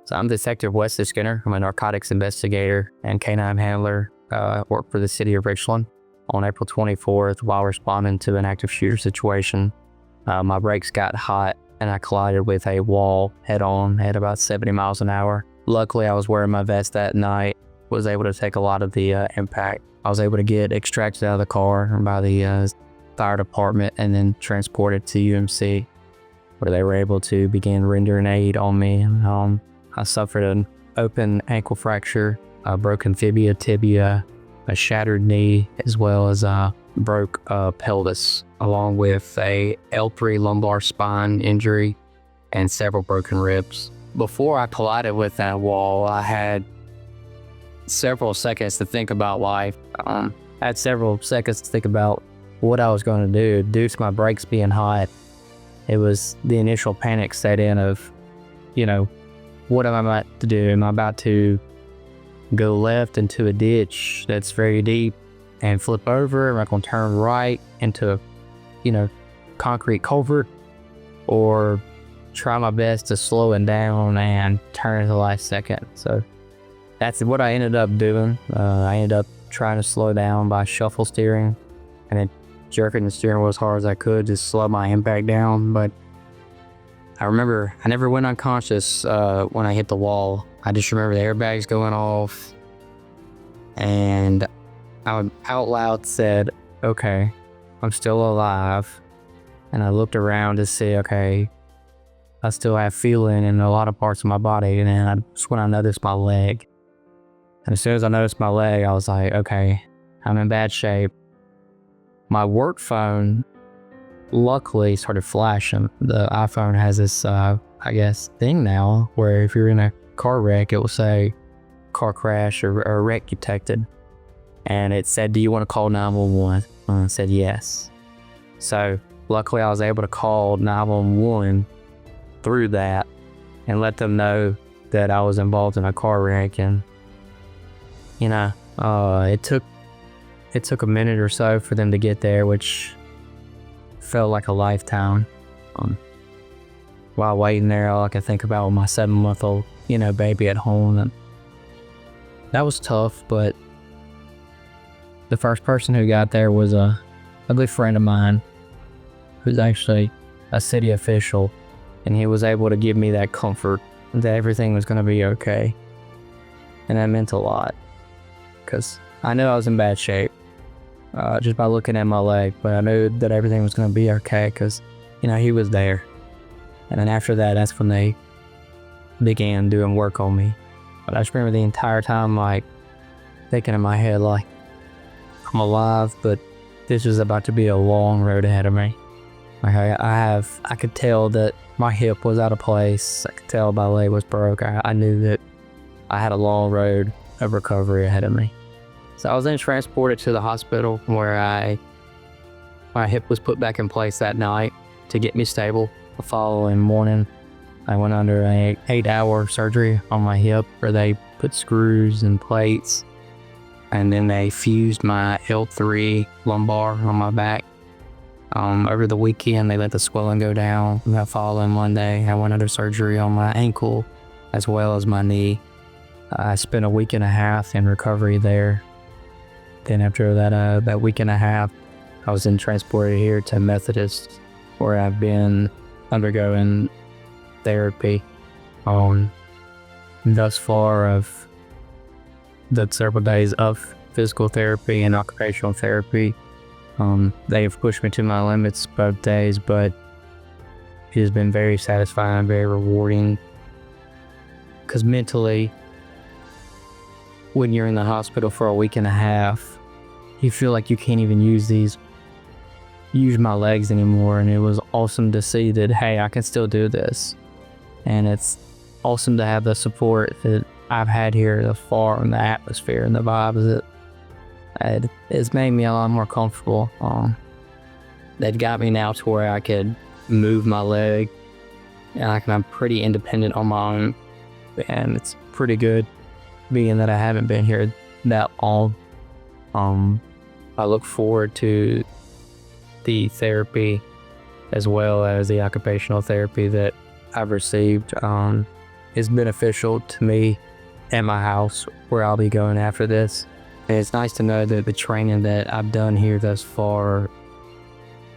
So I'm Detective Wesley Skinner. I'm a narcotics investigator and canine handler. Work for the city of Richland. On April 24th, while responding to an active shooter situation, my brakes got hot and I collided with a wall head on at about 70 miles an hour. Luckily, I was wearing my vest that night, was able to take a lot of the impact. I was able to get extracted out of the car by the fire department and then transported to UMC, where they were able to begin rendering aid on me. I suffered an open ankle fracture, a broken tibia, a shattered knee, as well as a broke pelvis, along with a L3 lumbar spine injury and several broken ribs. Before I collided with that wall, I had several seconds to think about life. I had several seconds to think about what I was going to do. Due to my brakes being hot, it was the initial panic set in of, what am I about to do? Am I about to go left into a ditch that's very deep and flip over? Am I going to turn right into a, concrete culvert? Or try my best to slow it down and turn at the last second? So that's what I ended up doing. I ended up trying to slow down by shuffle steering and then jerking the steering wheel as hard as I could to slow my impact down. But I remember I never went unconscious when I hit the wall. I just remember the airbags going off, and I out loud said, okay, I'm still alive. And I looked around to see, okay, I still have feeling in a lot of parts of my body. And then that's when I noticed my leg. And as soon as I noticed my leg, I was like, okay, I'm in bad shape. My work phone luckily started flashing. The iPhone has this, thing now where if you're in a car wreck, it will say car crash or wreck detected. And it said, do you want to call 911? And I said yes. So luckily I was able to call 911 through that and let them know that I was involved in a car wreck. And it took a minute or so for them to get there, which felt like a lifetime. While waiting there, all I could think about was my 7-month-old, baby at home. And that was tough, but the first person who got there was a good friend of mine who's actually a city official, and he was able to give me that comfort that everything was going to be okay. And that meant a lot, because I knew I was in bad shape just by looking at my leg, but I knew that everything was going to be okay because, he was there. And then after that, that's when they began doing work on me. But I just remember the entire time, thinking in my head, I'm alive, but this is about to be a long road ahead of me. I could tell that my hip was out of place. I could tell my leg was broke. I knew that I had a long road of recovery ahead of me. So I was then transported to the hospital where my hip was put back in place that night to get me stable. The following morning, I went under an 8-hour surgery on my hip where they put screws and plates, and then they fused my L3 lumbar on my back. Over the weekend, they let the swelling go down. That following Monday, I went under surgery on my ankle as well as my knee. I spent a week and a half in recovery there. Then after that week and a half, I was then transported here to Methodist, where I've been undergoing therapy thus far of the several days of physical therapy and occupational therapy. They have pushed me to my limits both days, but it has been very satisfying, very rewarding, because mentally, when you're in the hospital for a week and a half, you feel like you can't even use my legs anymore. And it was awesome to see that, hey, I can still do this. And it's awesome to have the support that I've had here thus far, and the atmosphere and the vibes that it's made me a lot more comfortable. That got me now to where I could move my leg and I'm pretty independent on my own. And it's pretty good being that I haven't been here that long. I look forward to the therapy as well as the occupational therapy that I've received. is beneficial to me at my house where I'll be going after this. And it's nice to know that the training that I've done here thus far,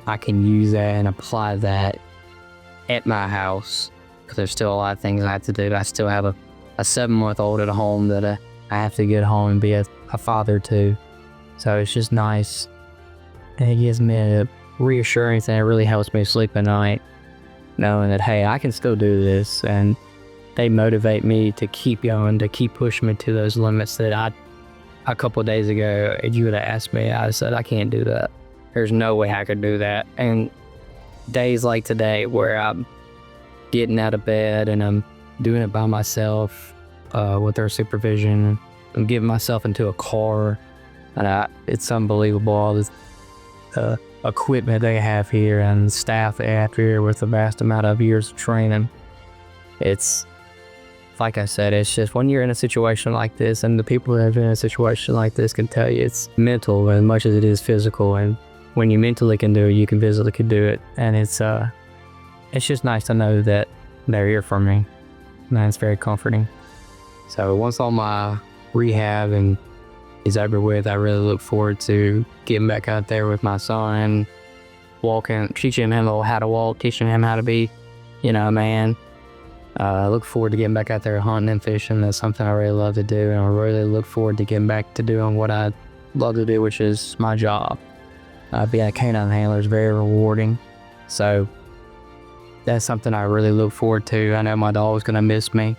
I can use that and apply that at my house, because there's still a lot of things I have to do. I still have a 7-month-old at home that I have to get home and be a father to. So it's just nice. And it gives me a reassurance, and it really helps me sleep at night, knowing that, hey, I can still do this. And they motivate me to keep going, to keep pushing me to those limits that a couple of days ago, if you would have asked me, I said, I can't do that. There's no way I could do that. And days like today where I'm getting out of bed and I'm doing it by myself with their supervision, I'm getting myself into a car, and it's unbelievable, all this equipment they have here and staff they have here with a vast amount of years of training. It's, like I said, it's just when you're in a situation like this, and the people that have been in a situation like this can tell you, it's mental as much as it is physical. And when you mentally can do it, you can physically do it. And it's just nice to know that they're here for me. And it's very comforting. So once all my rehab is over with, I really look forward to getting back out there with my son, walking, teaching him how to walk, teaching him how to be, a man. I look forward to getting back out there hunting and fishing. That's something I really love to do, and I really look forward to getting back to doing what I love to do, which is my job. Being a canine handler is very rewarding, so that's something I really look forward to. I know my dog's going to miss me,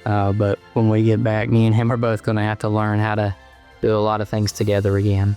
but when we get back, me and him are both going to have to learn how to do a lot of things together again.